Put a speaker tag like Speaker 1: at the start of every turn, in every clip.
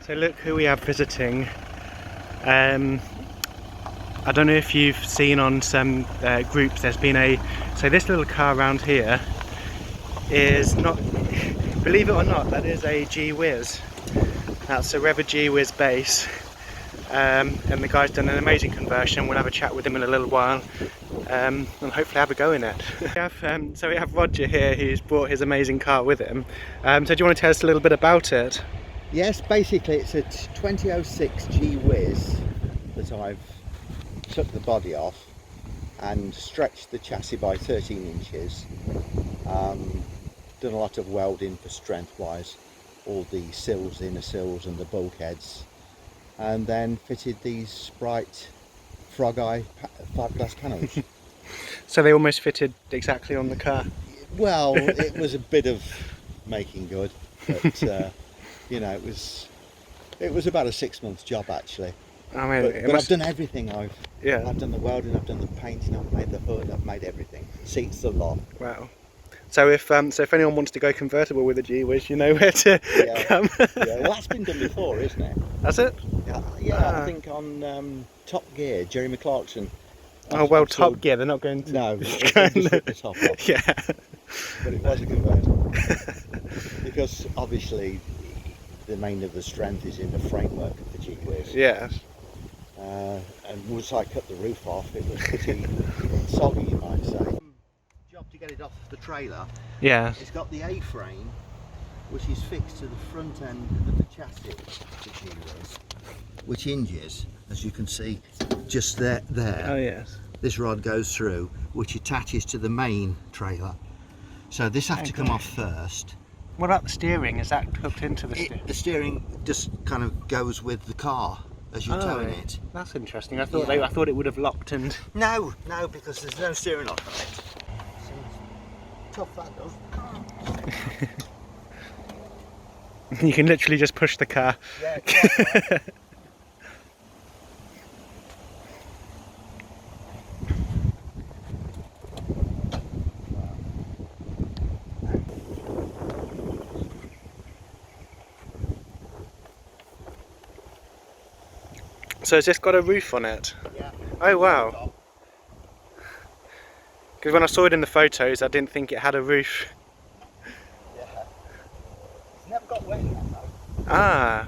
Speaker 1: So look who we have visiting. I don't know if you've seen on some groups, there's been so this little car around here is not, believe it or not, that is a G-wiz. That's a Reva G-wiz base. And the guy's done an amazing conversion. We'll have a chat with him in a little while and hopefully have a go in it. So we have Roger here, who's brought his amazing car with him. So do you want to tell us a little bit about it?
Speaker 2: Yes, basically it's a 2006 G-wiz that I've took the body off and stretched the chassis by 13 inches. Done a lot of welding for strength wise, all the sills, the inner sills and the bulkheads, and then fitted these Sprite Frog Eye fiberglass panels.
Speaker 1: So they almost fitted exactly on the car?
Speaker 2: Well, it was a bit of making good, but you know, it was about a 6-month job actually.
Speaker 1: I mean,
Speaker 2: but I've done everything. I've done the welding, I've done the painting, I've made the hood, I've made everything. Seats, the lot.
Speaker 1: Wow. So if anyone wants to go convertible with a G-wiz, you know where to come.
Speaker 2: Yeah, well that's been done before, isn't it?
Speaker 1: That's it?
Speaker 2: Yeah, I think on Top Gear, Jerry McClarkson.
Speaker 1: Oh well, Top Gear, they're not going to...
Speaker 2: No, they just ripped the top off.
Speaker 1: Yeah.
Speaker 2: But it was a convertible. Because obviously the main of the strength is in the framework of the G-wiz.
Speaker 1: Yes.
Speaker 2: And once I cut the roof off, it was pretty soggy, you might say. Job to get it off the trailer.
Speaker 1: Yeah.
Speaker 2: It's got the A-frame, which is fixed to the front end of the chassis, the G-wiz, which hinges, as you can see, just there.
Speaker 1: Oh yes.
Speaker 2: This rod goes through, which attaches to the main trailer. So this has to come off first.
Speaker 1: What about the steering? Is that hooked into the steering?
Speaker 2: The steering just kind of goes with the car as you're towing it.
Speaker 1: That's interesting. I thought I thought it would have locked and...
Speaker 2: No, because there's no steering lock on it. So tough that does.
Speaker 1: You can literally just push the car.
Speaker 2: Yeah, exactly.
Speaker 1: So has this got a roof on it?
Speaker 2: Yeah.
Speaker 1: Oh wow. Because when I saw it in the photos, I didn't think it had a roof.
Speaker 2: Yeah. It's never got wet yet though.
Speaker 1: Ah.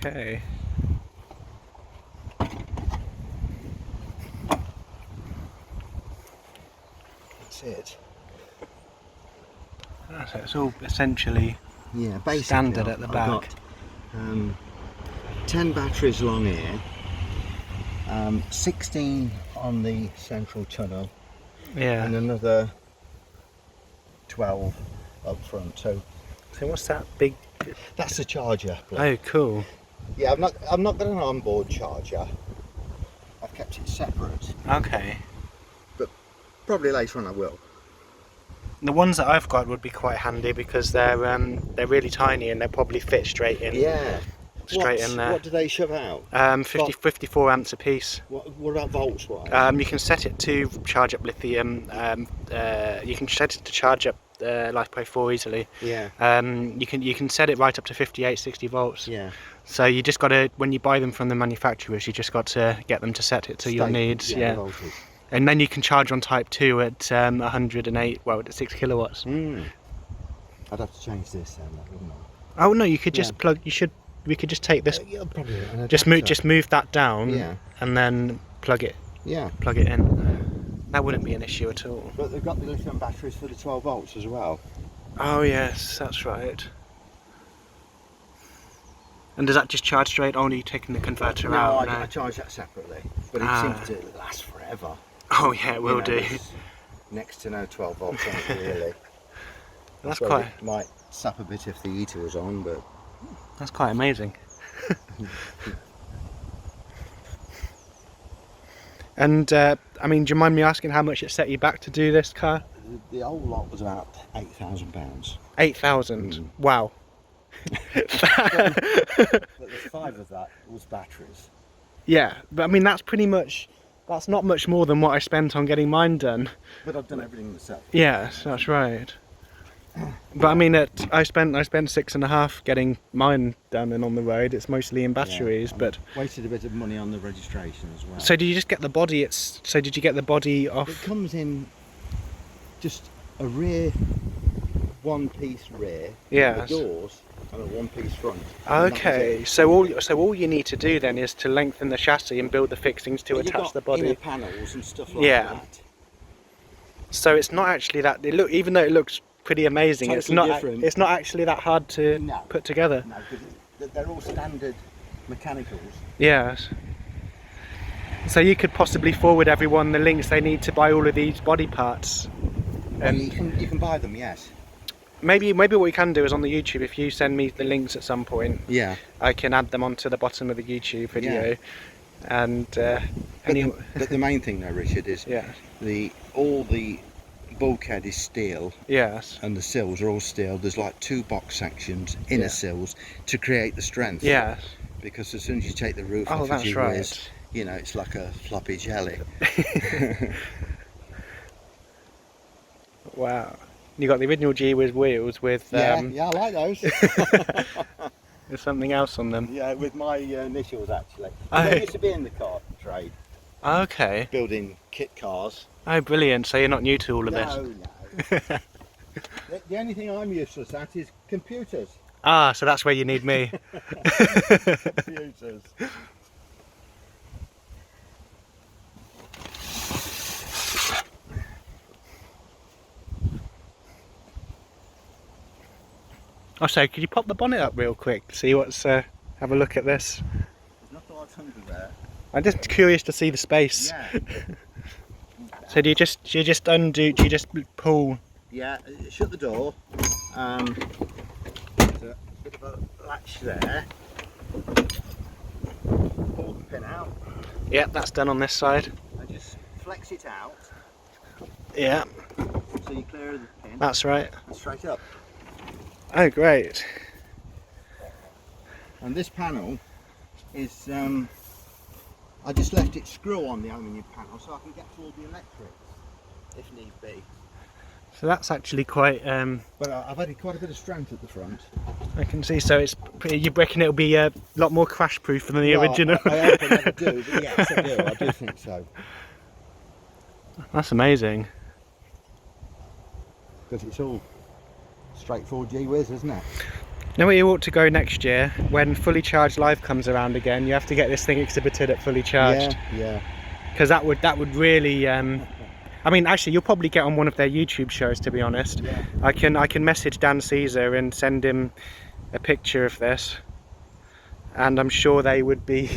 Speaker 1: Okay.
Speaker 2: That's it.
Speaker 1: So it's all essentially standard at the back.
Speaker 2: I've got 10 batteries along here, 16 on the central tunnel, and another 12 up front. So
Speaker 1: what's that big?
Speaker 2: That's the charger.
Speaker 1: Oh, cool.
Speaker 2: Yeah, I've not got an onboard charger. I've kept it separate.
Speaker 1: Okay.
Speaker 2: But probably later on I will.
Speaker 1: The ones that I've got would be quite handy because they're really tiny and they'll probably fit straight in.
Speaker 2: Yeah.
Speaker 1: Straight in there.
Speaker 2: What do they shove out?
Speaker 1: 54 amps a piece.
Speaker 2: What about volts wise?
Speaker 1: You can set it to charge up lithium. You can set it to charge up LiFePro 4 easily.
Speaker 2: Yeah.
Speaker 1: You can set it right up to 58, 60 volts.
Speaker 2: Yeah.
Speaker 1: So you just got to, when you buy them from the manufacturers, you just got to get them to set it to your needs.
Speaker 2: Yeah. The voltage.
Speaker 1: And then you can charge on Type 2 at 108, well, at 6 kilowatts.
Speaker 2: I'd have to change this then, wouldn't I?
Speaker 1: Oh no, you could just plug. We could just take this.
Speaker 2: Yeah, probably.
Speaker 1: Just move that down. And then plug it.
Speaker 2: Yeah.
Speaker 1: Plug it in. That wouldn't be an issue at all.
Speaker 2: But they've got the lithium batteries for the 12 volts as well.
Speaker 1: Oh yes, that's right. And does that just charge straight on? Or are you taking the converter out?
Speaker 2: No, I charge that separately. But it seems to last forever.
Speaker 1: Oh yeah, it will do.
Speaker 2: Next to no 12 volts on it, really.
Speaker 1: That's quite.
Speaker 2: It might sap a bit if the heater was on, but
Speaker 1: that's quite amazing. And I mean, do you mind me asking how much it set you back to do this car?
Speaker 2: The old lot was about £8,000.
Speaker 1: 8,000. Wow.
Speaker 2: But the 5 of that was batteries.
Speaker 1: Yeah, but I mean that's not much more than what I spent on getting mine done.
Speaker 2: But I've done everything myself.
Speaker 1: Yes, that's right. But I mean, I spent 6.5 getting mine done and on the road. It's mostly in batteries, but
Speaker 2: wasted a bit of money on the registration as well.
Speaker 1: So did you just get the body? So did you get the body off?
Speaker 2: It comes in just a rear, one-piece rear.
Speaker 1: Yeah.
Speaker 2: The doors and a one-piece front.
Speaker 1: Okay, so all you need to do then is to lengthen the chassis and build the fixings to attach the body.
Speaker 2: Inner panels and stuff like that.
Speaker 1: So it's not actually that. Even though it looks pretty amazing, it's not actually that hard to put together.
Speaker 2: No, because they're all standard mechanicals.
Speaker 1: Yes. So you could possibly forward everyone the links they need to buy all of these body parts.
Speaker 2: And you can buy them, yes.
Speaker 1: Maybe what we can do is on the YouTube, if you send me the links at some point, I can add them onto the bottom of the YouTube video.
Speaker 2: Yeah.
Speaker 1: And
Speaker 2: but the main thing though, Richard, is all the bulkhead is steel.
Speaker 1: Yes.
Speaker 2: And the sills are all steel. There's like 2 box sections, inner sills, to create the strength.
Speaker 1: Yes.
Speaker 2: Because as soon as you take the roof off
Speaker 1: that's
Speaker 2: G-wiz,
Speaker 1: right.
Speaker 2: you know, it's like a floppy jelly.
Speaker 1: Wow. You got the original G-wiz wheels with
Speaker 2: yeah, I like those.
Speaker 1: There's something else on them.
Speaker 2: Yeah, with my initials actually. I used to be in the car trade.
Speaker 1: Okay.
Speaker 2: Building kit cars.
Speaker 1: Oh, brilliant! So you're not new to all of this.
Speaker 2: No. The only thing I'm useless at is computers.
Speaker 1: Ah, so that's where you need me.
Speaker 2: Computers.
Speaker 1: Oh, so could you pop the bonnet up real quick? See what's. Have a look at this.
Speaker 2: There's nothing like under there.
Speaker 1: I'm just curious to see the space.
Speaker 2: Yeah.
Speaker 1: So do you just undo? Do you just pull?
Speaker 2: Yeah. Shut the door. There's a bit of a latch there. Pull the pin out.
Speaker 1: Yeah, that's done on this side.
Speaker 2: And just flex it out.
Speaker 1: Yeah.
Speaker 2: So you clear the pin.
Speaker 1: That's right.
Speaker 2: And straight up.
Speaker 1: Oh, great.
Speaker 2: And this panel is, I just left it screw on the aluminium panel so I can get to all the electrics if need be.
Speaker 1: So that's actually quite.
Speaker 2: But I've added quite a bit of strength at the front.
Speaker 1: I can see. So it's. You reckon it'll be a lot more crash proof than the original?
Speaker 2: I hope I never do, but yes, I do. I do think so.
Speaker 1: That's amazing.
Speaker 2: Because it's all straightforward G-wiz, isn't it?
Speaker 1: Now where you ought to go next year, when Fully Charged Live comes around again, you have to get this thing exhibited at Fully Charged.
Speaker 2: Yeah.
Speaker 1: Because that would really. I mean, actually, you'll probably get on one of their YouTube shows. To be honest,
Speaker 2: Yeah.
Speaker 1: I can message Dan Caesar and send him a picture of this, and I'm sure they would be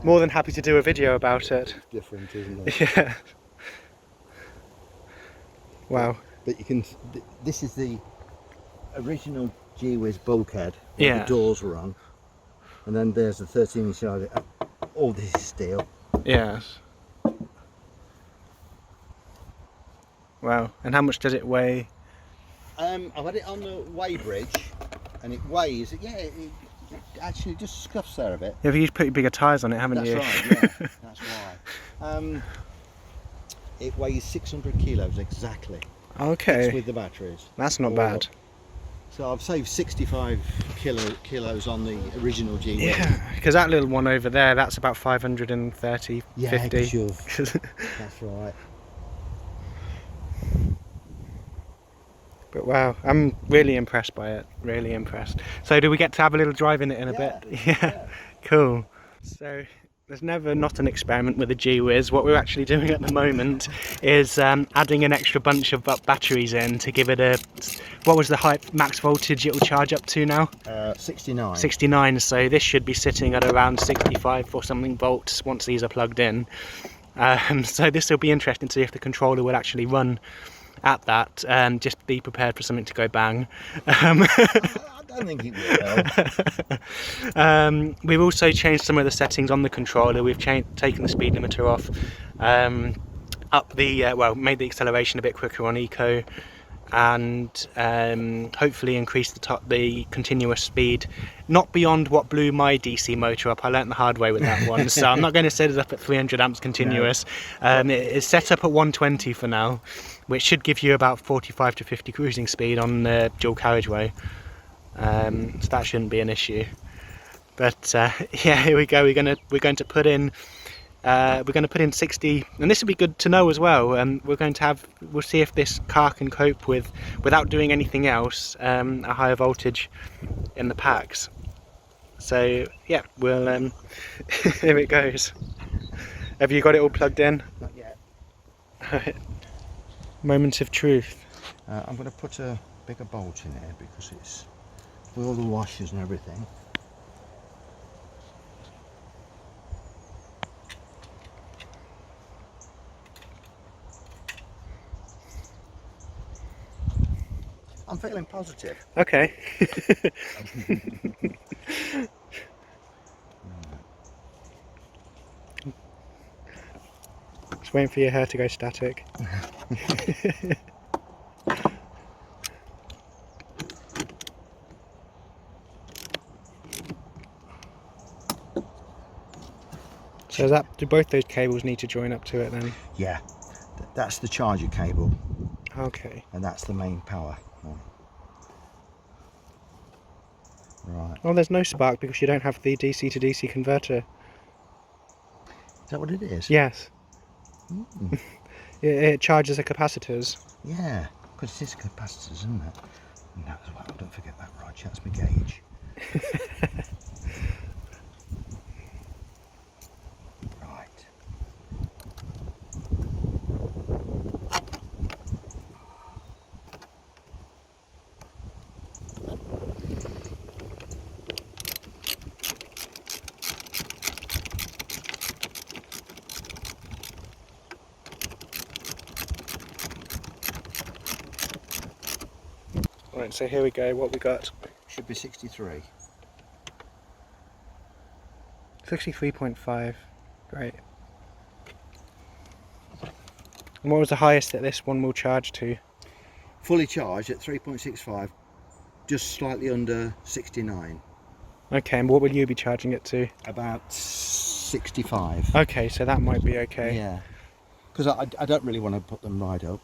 Speaker 1: more than happy to do a video about it.
Speaker 2: It's different, isn't it?
Speaker 1: Yeah. Wow.
Speaker 2: But you can. This is the original G-wiz bulkhead where the doors were on, and then there's the 13-inch side of it. All this is steel.
Speaker 1: Yes. Wow. And how much does it weigh?
Speaker 2: I've had it on the weigh bridge, and it weighs. Yeah, it actually just scuffs there a bit.
Speaker 1: Yeah, you've used pretty bigger tyres on it, haven't you?
Speaker 2: That's right. Yeah, that's why. It weighs 600 kilos exactly.
Speaker 1: Okay.
Speaker 2: Fits with the batteries.
Speaker 1: That's not
Speaker 2: All
Speaker 1: bad.
Speaker 2: up. So I've saved 65 kilos on the original G-wiz.
Speaker 1: Yeah, because that little one over there, that's about 530,
Speaker 2: Yeah,
Speaker 1: 50.
Speaker 2: that's right.
Speaker 1: But wow, I'm really impressed by it. Really impressed. So do we get to have a little drive in it in a bit? Yeah. Cool. So there's never not an experiment with a G-wiz. What we're actually doing at the moment is adding an extra bunch of batteries in to give it a, what was the max voltage it will charge up to now?
Speaker 2: 69.
Speaker 1: 69, so this should be sitting at around 65 or something volts once these are plugged in. So this will be interesting to see if the controller will actually run at that. Just be prepared for something to go bang.
Speaker 2: I don't think it will.
Speaker 1: We've also changed some of the settings on the controller. We've taken the speed limiter off, up the made the acceleration a bit quicker on eco, and hopefully increase the continuous speed, not beyond what blew my DC motor up. I learnt the hard way with that one, so I'm not going to set it up at 300 amps continuous. No. It is set up at 120 for now, which should give you about 45 to 50 cruising speed on the dual carriageway. So that shouldn't be an issue. But yeah, here we go. We're going to put in 60, and this would be good to know as well. We'll see if this car can cope without doing anything else, a higher voltage in the packs. So yeah, we'll here it goes. Have you got it all plugged in?
Speaker 2: Not yet.
Speaker 1: Moment of truth.
Speaker 2: I'm going to put a bigger bolt in here because it's with all the washers and everything. I'm feeling positive.
Speaker 1: Okay. Just waiting for your hair to go static. So do both those cables need to join up to it then?
Speaker 2: Yeah, that's the charger cable.
Speaker 1: Okay.
Speaker 2: And that's the main power one. Right.
Speaker 1: Oh, there's no spark because you don't have the DC to DC converter.
Speaker 2: Is that what it is?
Speaker 1: Yes. Mm. It charges the capacitors.
Speaker 2: Yeah, because it is capacitors, isn't it? And that as well, don't forget that, Roger, that's my gauge. Right.
Speaker 1: Right, so here we go, what we got?
Speaker 2: Should be 63.
Speaker 1: 63.5, great. And what was the highest that this one will charge to?
Speaker 2: Fully charged at 3.65, just slightly under 69.
Speaker 1: Okay, and what will you be charging it to?
Speaker 2: About 65.
Speaker 1: Okay, so that might be okay.
Speaker 2: Yeah, because I don't really want to put them right up.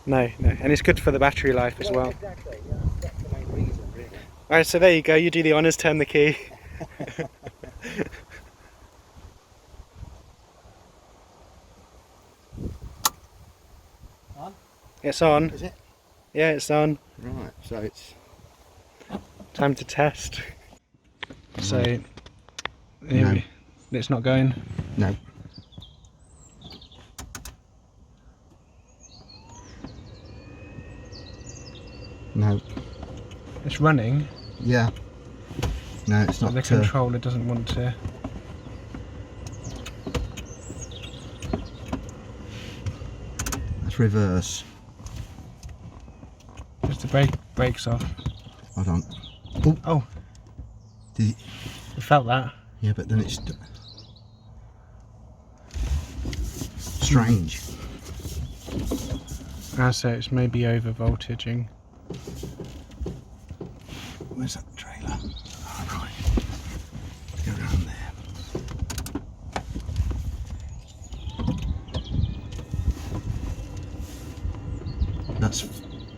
Speaker 1: No, and it's good for the battery life as well.
Speaker 2: Exactly, yeah, that's the main reason, really.
Speaker 1: Alright, so there you go, you do the honours, turn the key.
Speaker 2: On?
Speaker 1: It's on.
Speaker 2: Is it?
Speaker 1: Yeah, it's on.
Speaker 2: Right, so it's...
Speaker 1: Time to test. So,
Speaker 2: No.
Speaker 1: It's not going?
Speaker 2: No. No.
Speaker 1: It's running.
Speaker 2: Yeah. No, it's not.
Speaker 1: The controller doesn't want to.
Speaker 2: That's reverse.
Speaker 1: Just the brakes off.
Speaker 2: Hold on. Oh.
Speaker 1: Oh.
Speaker 2: Did it?
Speaker 1: I felt that.
Speaker 2: Yeah, but then it's strange.
Speaker 1: So it's maybe over voltaging.
Speaker 2: Where's that trailer? Oh, right. Let's go around there.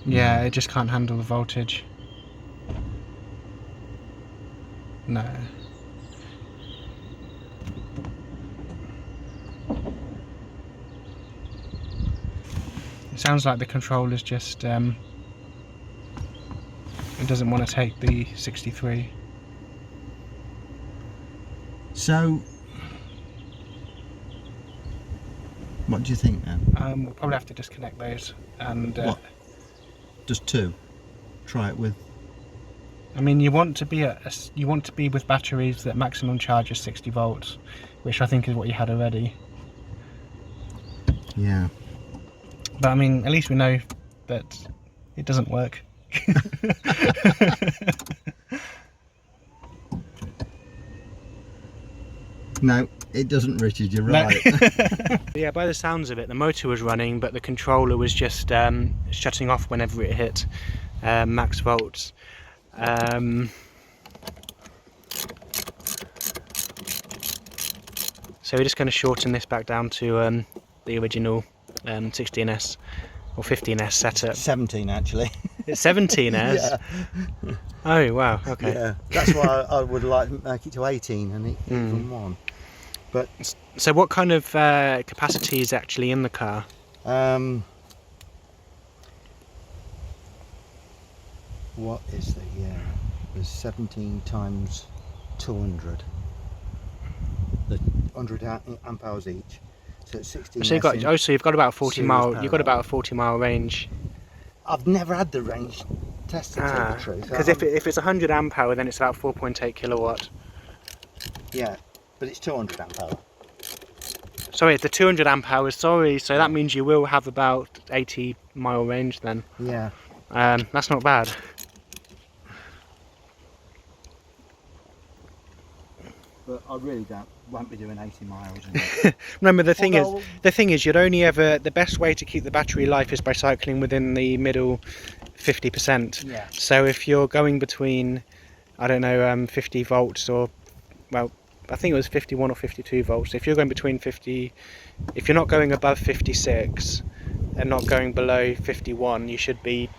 Speaker 1: Yeah, it just can't handle the voltage. No. It sounds like the controller's just it doesn't want to take the 63.
Speaker 2: So, what do you think then?
Speaker 1: We'll probably have to disconnect those and.
Speaker 2: What? Just two. Try it with.
Speaker 1: I mean, you want to be with batteries that maximum charge is 60 volts, which I think is what you had already.
Speaker 2: Yeah.
Speaker 1: But I mean, at least we know that it doesn't work.
Speaker 2: No, it doesn't, Richard, you're right.
Speaker 1: Yeah, by the sounds of it, the motor was running, but the controller was just shutting off whenever it hit max volts. So we're just going to shorten this back down to the original 16S or 15S setup.
Speaker 2: 17 actually.
Speaker 1: It's 17S?
Speaker 2: Yeah.
Speaker 1: Oh wow, okay.
Speaker 2: Yeah, that's why I would like to make it to 18 and even one. But
Speaker 1: so what kind of capacity is actually in the car?
Speaker 2: What is the there's 17 times 200. The 100 amp hours each. So it's 16.
Speaker 1: So you've got about 40 mile. You've got about a 40-mile range.
Speaker 2: I've never had the range test to tell the truth.
Speaker 1: Because if it's 100 amp hour, then it's about 4.8 kilowatt.
Speaker 2: Yeah, but it's 200 amp hour.
Speaker 1: Sorry, it's the 200 amp hours. Sorry, so that means you will have about 80-mile range then.
Speaker 2: Yeah.
Speaker 1: That's not bad.
Speaker 2: But I really won't be doing 80 miles.
Speaker 1: Remember, the thing is, you'd only ever. The best way to keep the battery life is by cycling within the middle 50%.
Speaker 2: Yeah.
Speaker 1: So if you're going between, I don't know, 50 volts or, well, I think it was 51 or 52 volts. If you're going between 50, if you're not going above 56 and not going below 51, you should be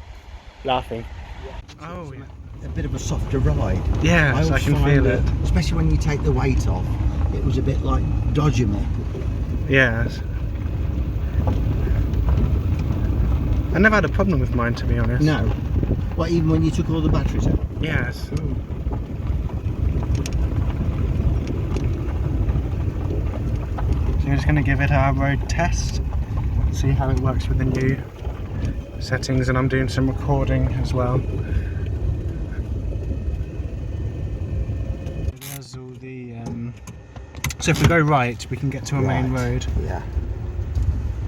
Speaker 1: laughing.
Speaker 2: Yeah.
Speaker 1: Oh, yeah.
Speaker 2: A bit of a softer ride.
Speaker 1: Yeah, I can feel it.
Speaker 2: Especially when you take the weight off, it was a bit like dodging me.
Speaker 1: Yes. I never had a problem with mine, to be honest.
Speaker 2: No. Well, even when you took all the batteries out?
Speaker 1: Yes.
Speaker 2: Ooh.
Speaker 1: So we're just going to give it our road test, see how it works with the new settings, and I'm doing some recording as well. There's all the so if we go right, we can get to a main road.
Speaker 2: Yeah.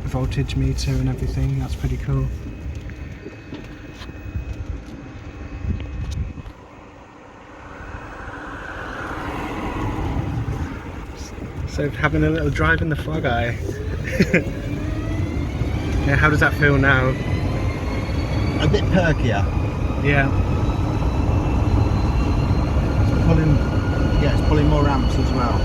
Speaker 1: Voltage meter and everything. That's pretty cool. So having a little drive in the Frog Eye. Yeah, how does that feel now?
Speaker 2: A bit perkier.
Speaker 1: Yeah.
Speaker 2: It's pulling more amps as well.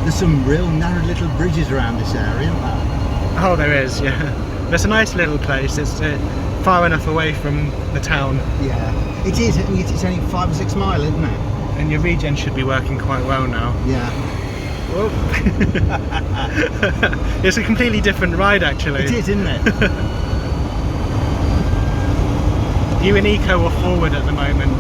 Speaker 2: There's some real narrow little bridges around this area, isn't there?
Speaker 1: Oh, there is, yeah. It's a nice little place. It's far enough away from the town.
Speaker 2: Yeah, it is. It's only 5 or 6 miles, isn't it?
Speaker 1: And your regen should be working quite well now.
Speaker 2: Yeah.
Speaker 1: Whoa. It's a completely different ride, actually.
Speaker 2: It is, isn't it?
Speaker 1: You and Eco are forward at the moment.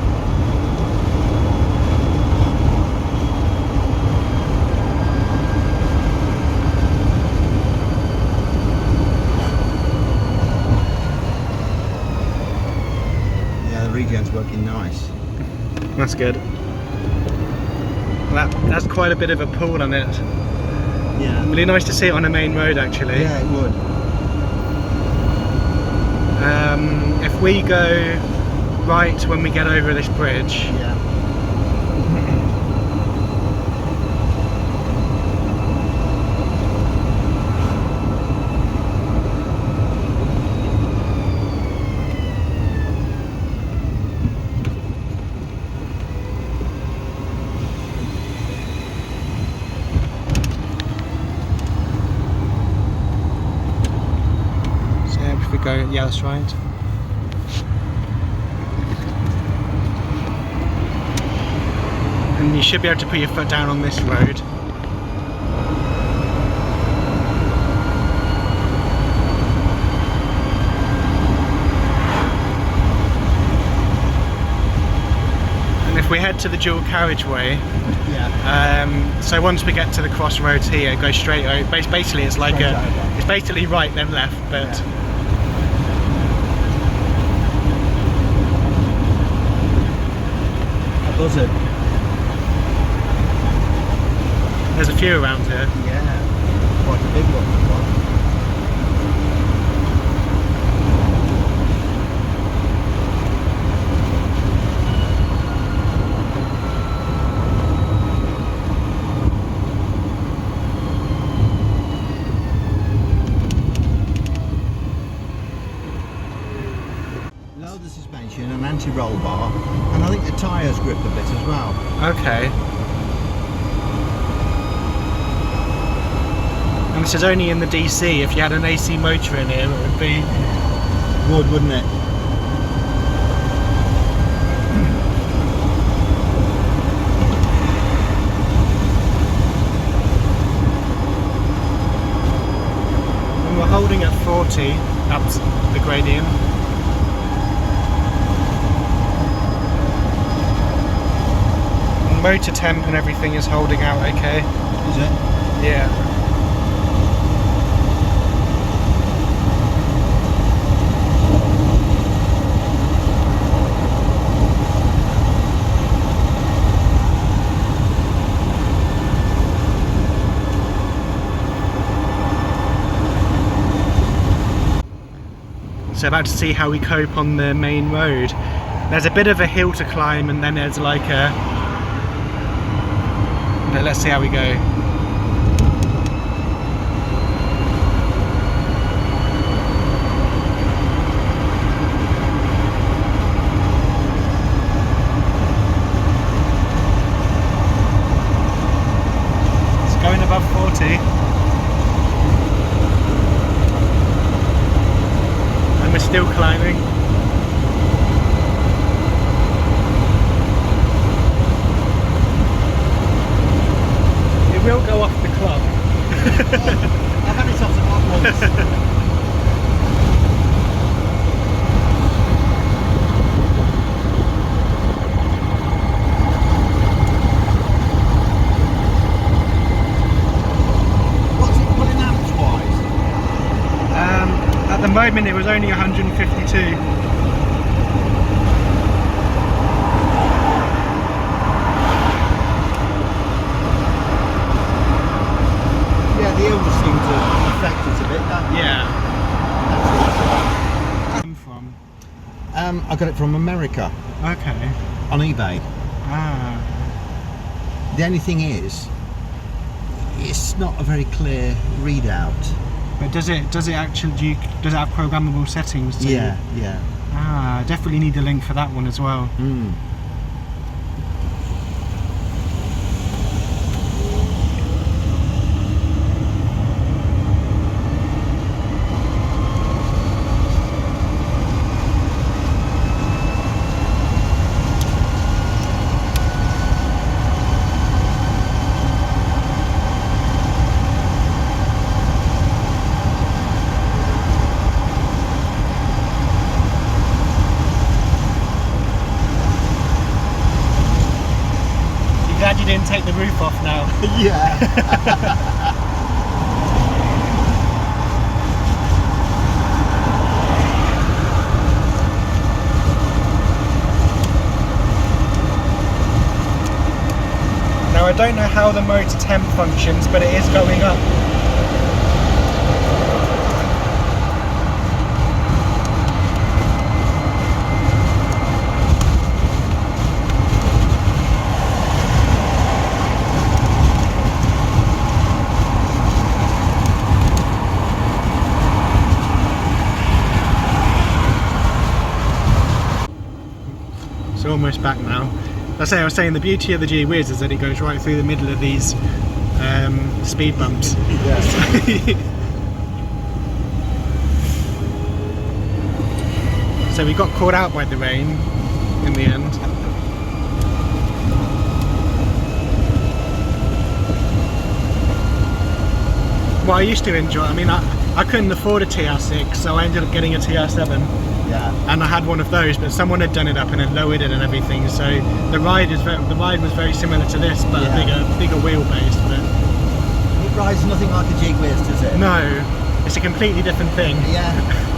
Speaker 2: Yeah, the regen's working nice.
Speaker 1: That's good. That's quite a bit of a pull on it.
Speaker 2: Yeah.
Speaker 1: Really nice to see it on a main road, actually.
Speaker 2: Yeah, it would.
Speaker 1: If we go right when we get over this bridge.
Speaker 2: Yeah.
Speaker 1: go. Yeah, that's right. And you should be able to put your foot down on this road. And if we head to the dual carriageway, so once we get to the crossroads here, it goes straight over. Basically, it's like it's basically right then left, but.
Speaker 2: A buzzard.
Speaker 1: There's a few around here.
Speaker 2: Yeah, quite a big one. Lower the suspension, an anti-roll bar, and I think the tyres grip a bit as well.
Speaker 1: Okay. And this is only in the DC. If you had an AC motor in here, it would be...
Speaker 2: Would, wouldn't it?
Speaker 1: And we're holding at 40 up the gradient. And motor temp and everything is holding out okay.
Speaker 2: Is it?
Speaker 1: Yeah. So about to see how we cope on the main road. There's a bit of a hill to climb, and then there's like a... But let's see how we go. It's going above 40. We're still climbing. It will go off the club.
Speaker 2: I've had it off the club once.
Speaker 1: At the moment it was only 152.
Speaker 2: Yeah, the hills seem to affect it a bit, don't they?
Speaker 1: Yeah.
Speaker 2: From? I got it from America.
Speaker 1: Okay.
Speaker 2: On eBay.
Speaker 1: Ah.
Speaker 2: The only thing is, it's not a very clear readout.
Speaker 1: But does it actually does it have programmable settings too?
Speaker 2: Yeah, yeah.
Speaker 1: Ah, I definitely need a link for that one as well. Glad you didn't take the roof off now.
Speaker 2: Yeah.
Speaker 1: Now I don't know how the motor temp functions, but it is going up. It's almost back now. I was saying the beauty of the G-wiz is that it goes right through the middle of these speed bumps.
Speaker 2: Yeah.
Speaker 1: So we got caught out by the rain in the end. What I used to enjoy, I mean, I couldn't afford a TR6, so I ended up getting a TR7.
Speaker 2: Yeah.
Speaker 1: And I had one of those, but someone had done it up and had lowered it and everything. So the ride was very similar to this, but a bigger wheelbase. But
Speaker 2: it rides nothing like a G-wiz, does it?
Speaker 1: no, it's a completely different thing.
Speaker 2: Yeah.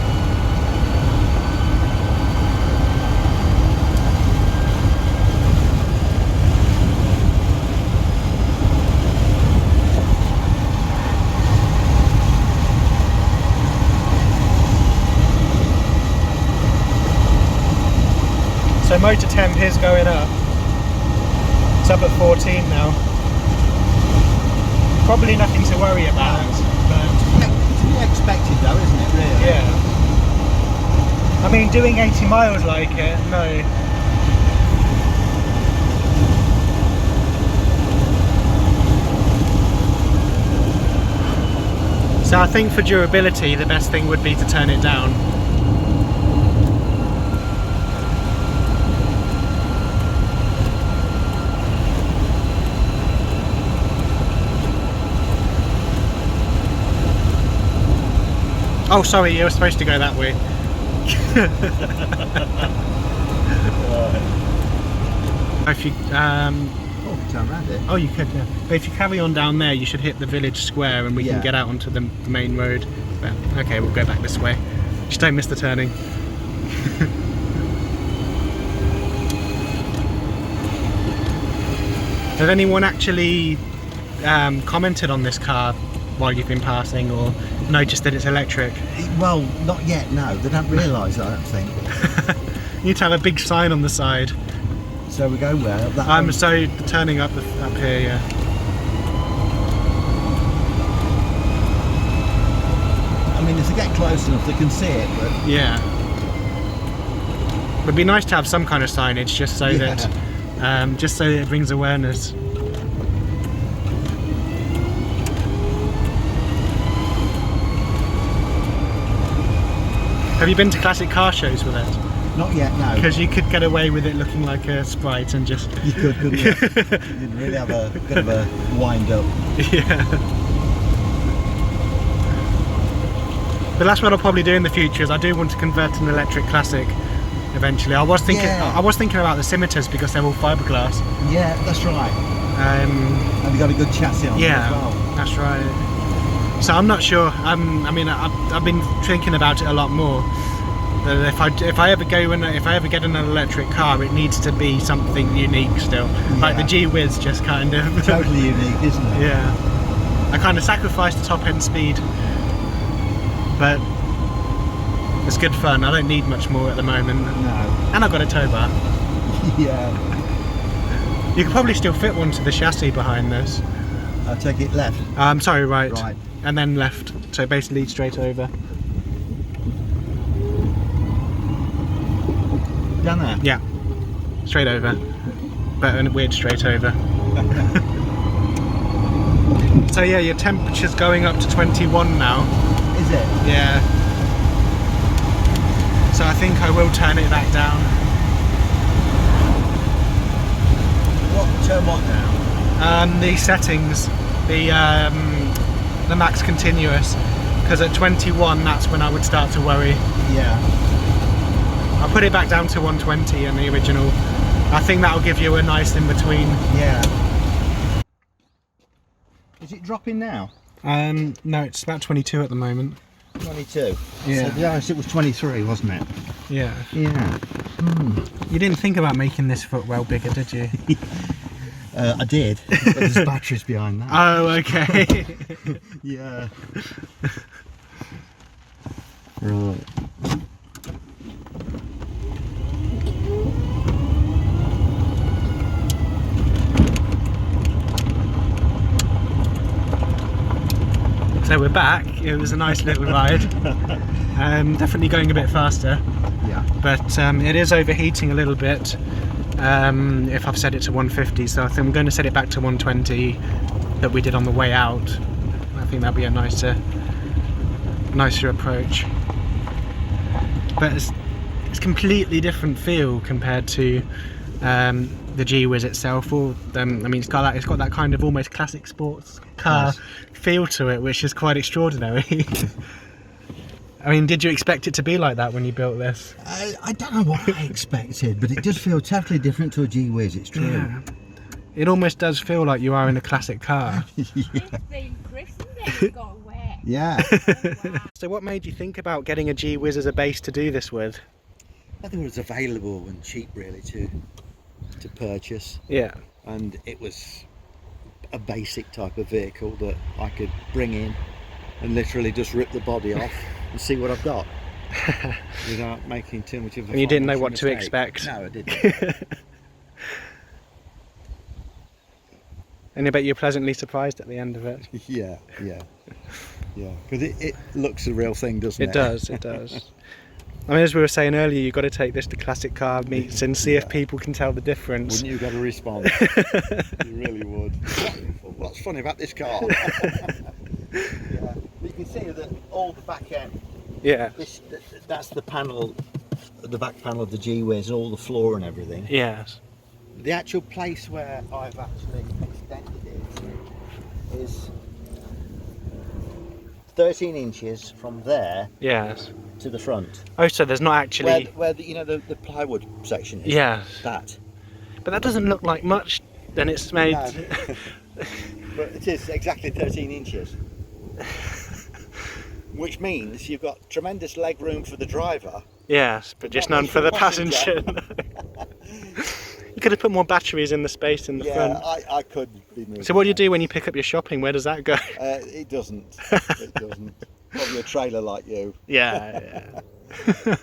Speaker 1: So motor temp is going up. It's up at 14 now. Probably nothing to worry about, but
Speaker 2: It's to be expected though, isn't it, really?
Speaker 1: yeah. I mean, doing 80 miles like it, no. So I think for durability, the best thing would be to turn it down. Oh, sorry, you were supposed to go that way. If you,
Speaker 2: Oh, turn around it.
Speaker 1: oh, you could, yeah. But if you carry on down there, you should hit the village square and we can get out onto the main road. But, okay, we'll go back this way. Just don't miss the turning. Has anyone actually commented on this car while you've been passing, or noticed that it's electric?
Speaker 2: Well, not yet, no. They don't realise, I don't think.
Speaker 1: You need to have a big sign on the side.
Speaker 2: So we go where? That
Speaker 1: So turning up here, yeah.
Speaker 2: I mean, if they get close enough, they can see it, but...
Speaker 1: Yeah. It'd be nice to have some kind of signage, just so that it brings awareness. Have you been to classic car shows with it?
Speaker 2: Not yet, no.
Speaker 1: Because you could get away with it looking like a Sprite and just...
Speaker 2: You could, couldn't you? You'd really have a bit of a wind up.
Speaker 1: Yeah. But that's what I'll probably do in the future, is I do want to convert to an electric classic eventually. I was thinking about the scimitars because they're all fiberglass.
Speaker 2: Yeah, that's right. And you got a good chassis on them as well.
Speaker 1: That's right. So I'm not sure. I mean, I've been thinking about it a lot more. That if I ever get an electric car, it needs to be something unique still. Yeah. Like the G-wiz, just kind of
Speaker 2: totally unique, isn't it?
Speaker 1: Yeah. I kind of sacrificed the top end speed, but it's good fun. I don't need much more at the moment.
Speaker 2: No.
Speaker 1: And I've got a tow bar.
Speaker 2: Yeah.
Speaker 1: You could probably still fit one to the chassis behind this.
Speaker 2: I'll take it left.
Speaker 1: Sorry, right.
Speaker 2: Right.
Speaker 1: And then left. So basically straight over.
Speaker 2: Down there?
Speaker 1: Yeah. Straight over. But a weird straight over. So yeah, your temperature's going up to 21 now.
Speaker 2: Is it?
Speaker 1: Yeah. So I think I will turn it back down.
Speaker 2: Turn what now?
Speaker 1: The settings, the max continuous, because at 21 that's when I would start to worry.
Speaker 2: Yeah.
Speaker 1: I'll put it back down to 120 in the original. I think that'll give you a nice in between.
Speaker 2: Yeah. Is it dropping now?
Speaker 1: No, it's about 22 at the moment.
Speaker 2: 22?
Speaker 1: Yeah.
Speaker 2: So the honest, it was 23, wasn't it?
Speaker 1: Yeah.
Speaker 2: Yeah.
Speaker 1: You didn't think about making this footwell bigger, did you?
Speaker 2: I did, but there's batteries behind that.
Speaker 1: Oh, okay.
Speaker 2: Yeah. Right.
Speaker 1: So we're back. It was a nice little ride. Definitely going a bit faster.
Speaker 2: Yeah.
Speaker 1: But it is overheating a little bit. If I've set it to 150, so I think I'm going to set it back to 120 that we did on the way out. I think that'll be a nicer approach. But it's completely different feel compared to the G-wiz itself. Or I mean, it's got that kind of almost classic sports car feel to it, which is quite extraordinary. I mean, did you expect it to be like that when you built this?
Speaker 2: I don't know what I expected, but it does feel totally different to a G-wiz, it's true.
Speaker 1: Yeah. It almost does feel like you are in a classic car.
Speaker 3: It's been christened then, it got wet.
Speaker 2: Yeah.
Speaker 3: Oh, wow.
Speaker 1: So what made you think about getting a G-wiz as a base to do this with?
Speaker 2: I think it was available and cheap really to purchase,
Speaker 1: Yeah.
Speaker 2: and it was a basic type of vehicle that I could bring in and literally just rip the body off and see what I've got without making too much of a
Speaker 1: And you didn't know
Speaker 2: financial
Speaker 1: what to
Speaker 2: mistake.
Speaker 1: expect?
Speaker 2: No, I didn't.
Speaker 1: And I bet you're pleasantly surprised at the end of it.
Speaker 2: Yeah, because it looks a real thing, doesn't it?
Speaker 1: It does, it does. I mean, as we were saying earlier, you've got to take this to classic car meets and see if people can tell the difference.
Speaker 2: Wouldn't you get a response? You really would. What's funny about this car? Yeah. You can see that all the back end,
Speaker 1: Yeah.
Speaker 2: that's the panel, the back panel of the G-wiz, all the floor and everything.
Speaker 1: Yes.
Speaker 2: The actual place where I've actually extended it is 13 inches from there
Speaker 1: Yes.
Speaker 2: to the front.
Speaker 1: Oh, so there's not actually...
Speaker 2: Where the, the plywood section is.
Speaker 1: Yes.
Speaker 2: That.
Speaker 1: But that doesn't look like much. Then it's made...
Speaker 2: No. But it is exactly 13 inches. Which means you've got tremendous leg room for the driver.
Speaker 1: Yes, but just none for the passenger. You could have put more batteries in the space in the front.
Speaker 2: I could be moving.
Speaker 1: So what do you do when you pick up your shopping? Where does that go?
Speaker 2: It doesn't. It doesn't. Probably a trailer like you.
Speaker 1: Yeah, yeah.